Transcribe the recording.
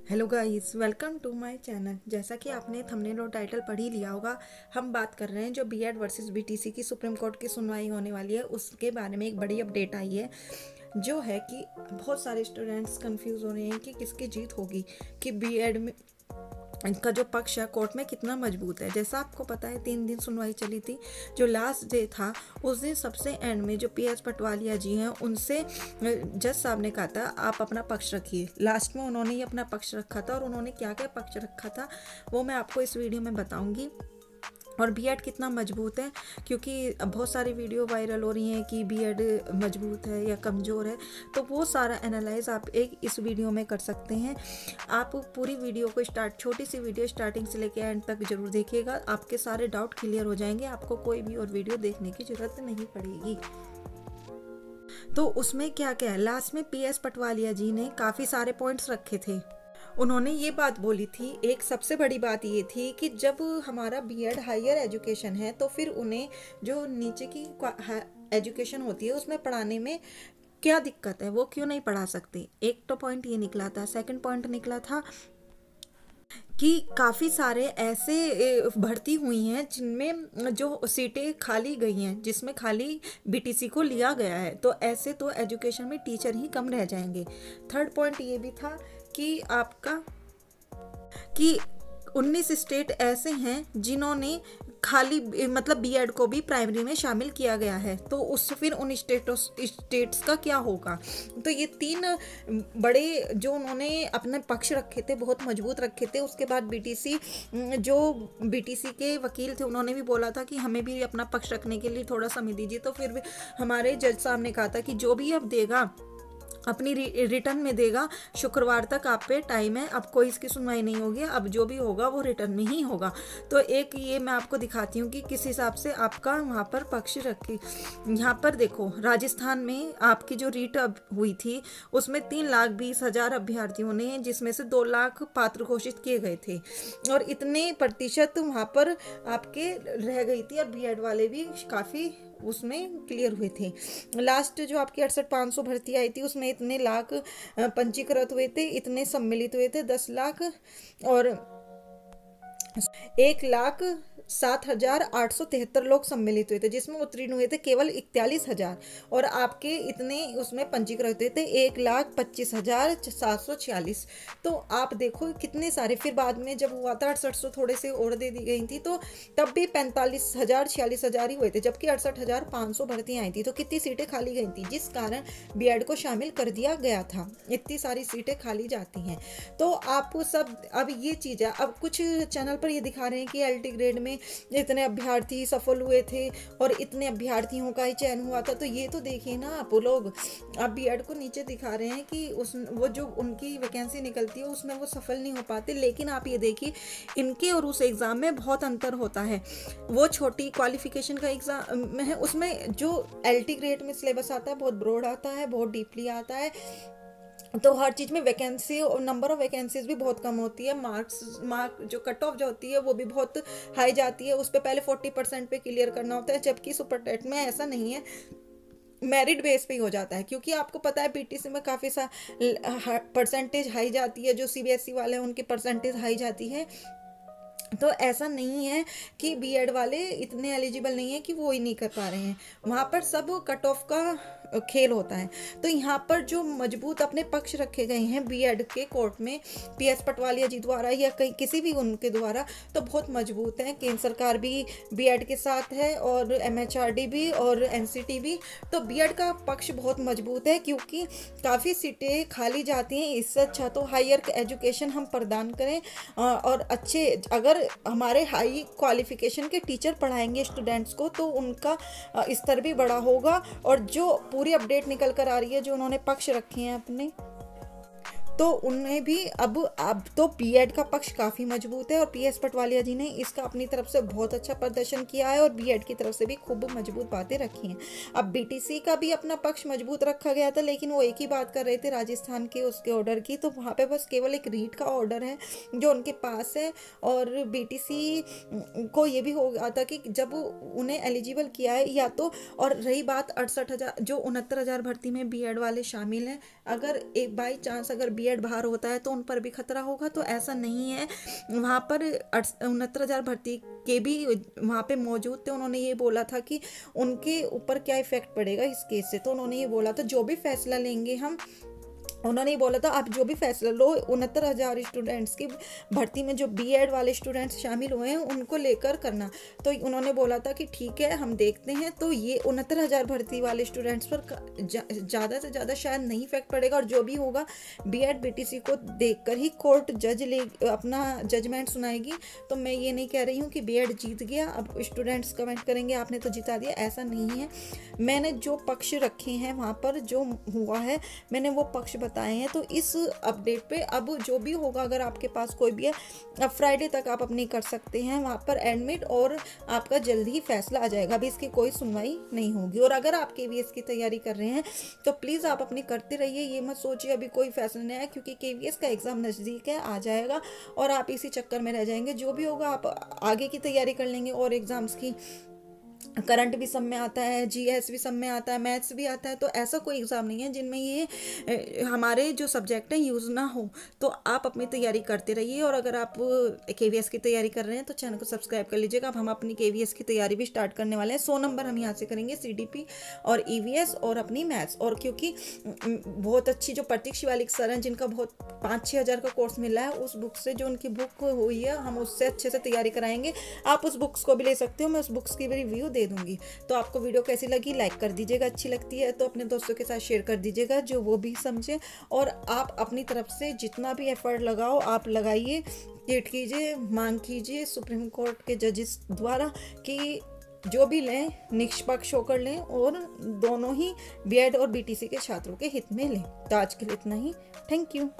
Hello guys, welcome to my channel. जैसा कि आपने थंबनेल और टाइटल पढ़ ही लिया होगा, हम बात कर रहे हैं जो बीएड वर्सेस बीटीसी की सुप्रीम कोर्ट की सुनवाई होने वाली है उसके बारे में। एक बड़ी अपडेट आई है जो है कि बहुत सारे स्टूडेंट्स कंफ्यूज हो रहे हैं कि किसकी जीत होगी, कि बीएड में इनका जो पक्ष है कोर्ट में कितना मजबूत है। जैसा आपको पता है 3 दिन सुनवाई चली थी। जो लास्ट डे था उस दिन सबसे एंड में जो पीएस पटवालिया जी हैं उनसे जज साहब ने कहा था आप अपना पक्ष रखिए। लास्ट में उन्होंने ही अपना पक्ष रखा था और उन्होंने क्या क्या पक्ष रखा था वो मैं आपको इस वीडियो में बताऊंगी। और बीएड कितना मजबूत है, क्योंकि बहुत सारी वीडियो वायरल हो रही हैं कि बीएड मजबूत है या कमज़ोर है, तो वो सारा एनालाइज आप एक इस वीडियो में कर सकते हैं। आप पूरी वीडियो को छोटी सी वीडियो स्टार्टिंग से लेकर एंड तक जरूर देखिएगा, आपके सारे डाउट क्लियर हो जाएंगे, आपको कोई भी और वीडियो देखने की जरूरत नहीं पड़ेगी। तो उसमें क्या क्या है, लास्ट में पीएस पटवालिया जी ने काफ़ी सारे पॉइंट्स रखे थे। उन्होंने ये बात बोली थी, एक सबसे बड़ी बात ये थी कि जब हमारा बीएड हायर एजुकेशन है तो फिर उन्हें जो नीचे की एजुकेशन होती है उसमें पढ़ाने में क्या दिक्कत है, वो क्यों नहीं पढ़ा सकते। एक तो पॉइंट ये निकला था। सेकंड पॉइंट निकला था कि काफ़ी सारे ऐसे भर्ती हुई हैं जिनमें जो सीटें खाली गई हैं, जिसमें खाली बीटीसी को लिया गया है, तो ऐसे तो एजुकेशन में टीचर ही कम रह जाएंगे। थर्ड पॉइंट ये भी था कि आपका कि 19 स्टेट ऐसे हैं जिन्होंने खाली मतलब बीएड को भी प्राइमरी में शामिल किया गया है, तो उससे फिर उन स्टेट्स का क्या होगा। तो ये 3 बड़े जो उन्होंने अपने पक्ष रखे थे, बहुत मजबूत रखे थे। उसके बाद बीटीसी जो बीटीसी के वकील थे उन्होंने भी बोला था कि हमें भी अपना पक्ष रखने के लिए थोड़ा समय दीजिए। तो फिर भी हमारे जज साहब ने कहा था कि जो भी अब देगा अपनी रिटर्न में देगा, शुक्रवार तक आप पे टाइम है, अब कोई इसकी सुनवाई नहीं होगी, अब जो भी होगा वो रिटर्न में ही होगा। तो एक ये मैं आपको दिखाती हूँ कि किस हिसाब से आपका वहाँ पर पक्ष रखी। यहाँ पर देखो, राजस्थान में आपकी जो रीट अब हुई थी उसमें 3,20,000 अभ्यर्थियों ने, जिसमें से 2 लाख पात्र घोषित किए गए थे, और इतने प्रतिशत वहाँ पर आपके रह गई थी, और बीएड वाले भी काफ़ी उसमें क्लियर हुए थे। लास्ट जो आपकी 68,500 भर्ती आई थी उसमें इतने लाख पंजीकृत हुए थे, इतने सम्मिलित हुए थे 10 लाख, और 1,07,873 लोग सम्मिलित हुए थे, जिसमें उत्तीर्ण हुए थे केवल 41,000, और आपके इतने उसमें पंजीकृत हुए थे 1,25,746। तो आप देखो कितने सारे। फिर बाद में जब हुआ था 6800 थोड़े से और दे दी गई थी, तो तब भी 45,000 46,000 ही हुए थे, जबकि 68,500 भर्तियां आई थी। तो कितनी सीटें खाली गई थी, जिस कारण बीएड को शामिल कर दिया गया था। इतनी सारी सीटें खाली जाती हैं। तो आप सब अब ये चीज़ है, अब कुछ चैनल पर ये दिखा रहे हैं कि एलटी ग्रेड में इतने अभ्यर्थी सफल हुए थे और इतने अभ्यर्थियों का ही चयन हुआ था। तो ये तो देखिए ना आप लोग, अब बीएड को नीचे दिखा रहे हैं कि उस वो जो उनकी वैकेंसी निकलती है उसमें वो सफल नहीं हो पाते, लेकिन आप ये देखिए इनके और उस एग्ज़ाम में बहुत अंतर होता है। वो छोटी क्वालिफिकेशन का एग्ज़ाम में है, उसमें जो एलटी ग्रेड में सिलेबस आता है बहुत ब्रॉड आता है, बहुत डीपली आता है, तो हर चीज़ में वैकेंसी और नंबर ऑफ वैकेंसीज भी बहुत कम होती है। मार्क जो कट ऑफ जो होती है वो भी बहुत हाई जाती है, उस पर पहले 40% पे क्लियर करना होता है, जबकि सुपर टेट में ऐसा नहीं है, मेरिट बेस पे ही हो जाता है। क्योंकि आपको पता है पीटीसी में काफ़ी सा परसेंटेज हाई जाती है, जो सीबीएसई वाले हैं उनकी परसेंटेज हाई जाती है। तो ऐसा नहीं है कि बीएड वाले इतने एलिजिबल नहीं है कि वो ही नहीं कर पा रहे हैं, वहाँ पर सब कट ऑफ का खेल होता है। तो यहाँ पर जो मजबूत अपने पक्ष रखे गए हैं बीएड के कोर्ट में पीएस पटवालिया जी द्वारा या कहीं किसी भी उनके द्वारा, तो बहुत मजबूत हैं। केंद्र सरकार भी बीएड के साथ है और एमएचआरडी भी और एनसीटी भी। तो बीएड का पक्ष बहुत मजबूत है, क्योंकि काफ़ी सीटें खाली जाती हैं। इससे अच्छा तो हायर एजुकेशन हम प्रदान करें, और अच्छे अगर हमारे हाई क्वालिफिकेशन के टीचर पढ़ाएंगे स्टूडेंट्स को, तो उनका स्तर भी बड़ा होगा। और जो पूरी अपडेट निकल कर आ रही है, जो उन्होंने पक्ष रखे हैं अपने, तो उन्हें भी अब तो बीएड का पक्ष काफ़ी मजबूत है, और पीएस पटवालिया जी ने इसका अपनी तरफ से बहुत अच्छा प्रदर्शन किया है, और बीएड की तरफ से भी खूब मजबूत बातें रखी हैं। अब बीटीसी का भी अपना पक्ष मजबूत रखा गया था, लेकिन वो एक ही बात कर रहे थे राजस्थान के उसके ऑर्डर की, तो वहाँ पे बस केवल एक रीट का ऑर्डर है जो उनके पास है। और बीटीसी को ये भी हो गया था कि जब उन्हें एलिजिबल किया है या तो, और रही बात 68,000 जो 69,000 भर्ती में बीएड वाले शामिल हैं, अगर एक बाई चांस अगर बीएड बीएड बाहर होता है तो उन पर भी खतरा होगा, तो ऐसा नहीं है। वहाँ पर 69,000 भर्ती के भी वहाँ पे मौजूद थे। उन्होंने ये बोला था कि उनके ऊपर क्या इफेक्ट पड़ेगा इस केस से, तो उन्होंने ये बोला था जो भी फैसला लेंगे हम, उन्होंने ये बोला था आप जो भी फैसला लो 69,000 स्टूडेंट्स की भर्ती में जो बीएड वाले स्टूडेंट्स शामिल हुए हैं उनको लेकर करना। तो उन्होंने बोला था कि ठीक है हम देखते हैं। तो ये 69,000 भर्ती वाले स्टूडेंट्स पर ज़्यादा से ज़्यादा शायद नहीं इफेक्ट पड़ेगा, और जो भी होगा बीएड बीटीसी को देखकर ही कोर्ट जज ले अपना जजमेंट सुनाएगी। तो मैं ये नहीं कह रही हूँ कि बीएड जीत गया, अब स्टूडेंट्स कमेंट करेंगे आपने तो जिता दिया, ऐसा नहीं है। मैंने जो पक्ष रखे हैं वहाँ पर जो हुआ है मैंने वो पक्ष बताए हैं। तो इस अपडेट पे अब जो भी होगा, अगर आपके पास कोई भी है, अब फ्राइडे तक आप अपनी कर सकते हैं वहाँ पर एडमिट, और आपका जल्दी ही फैसला आ जाएगा। अभी इसकी कोई सुनवाई नहीं होगी। और अगर आप केवीएस की तैयारी कर रहे हैं तो प्लीज़ आप अपनी करते रहिए, ये मत सोचिए अभी कोई फैसला नहीं आया, क्योंकि केवीएस का एग्ज़ाम नज़दीक है, आ जाएगा और आप इसी चक्कर में रह जाएंगे। जो भी होगा आप आगे की तैयारी कर लेंगे, और एग्ज़ाम्स की करंट भी सब में आता है, जीएस भी सब में आता है, मैथ्स भी आता है। तो ऐसा कोई एग्ज़ाम नहीं है जिनमें ये हमारे जो सब्जेक्ट हैं यूज़ ना हो। तो आप अपनी तैयारी करते रहिए, और अगर आप केवीएस की तैयारी कर रहे हैं तो चैनल को सब्सक्राइब कर लीजिएगा। अब हम अपनी केवीएस की तैयारी भी स्टार्ट करने वाले हैं। 100 नंबर हम यहाँ से करेंगे, सीडीपी और ईवीएस और अपनी मैथ्स। और क्योंकि बहुत अच्छी जो प्रतीक शिवालिक सर हैं जिनका बहुत 5-6 हज़ार का कोर्स मिला है, उस बुक से जो उनकी बुक हुई है हम उससे अच्छे से तैयारी कराएंगे। आप उस बुक्स को भी ले सकते हो, मैं उस बुक्स की भी रिव्यू दे दूंगी। तो आपको वीडियो कैसी लगी लाइक कर दीजिएगा, अच्छी लगती है तो अपने दोस्तों के साथ शेयर कर दीजिएगा जो वो भी समझे। और आप अपनी तरफ से जितना भी एफर्ट लगाओ आप लगाइए, टेट कीजिए, मांग कीजिए सुप्रीम कोर्ट के जजेस द्वारा कि जो भी लें निष्पक्ष होकर लें, और दोनों ही बीएड और बीटीसी के छात्रों के हित में लें। तो आज के लिए इतना ही। Thank you.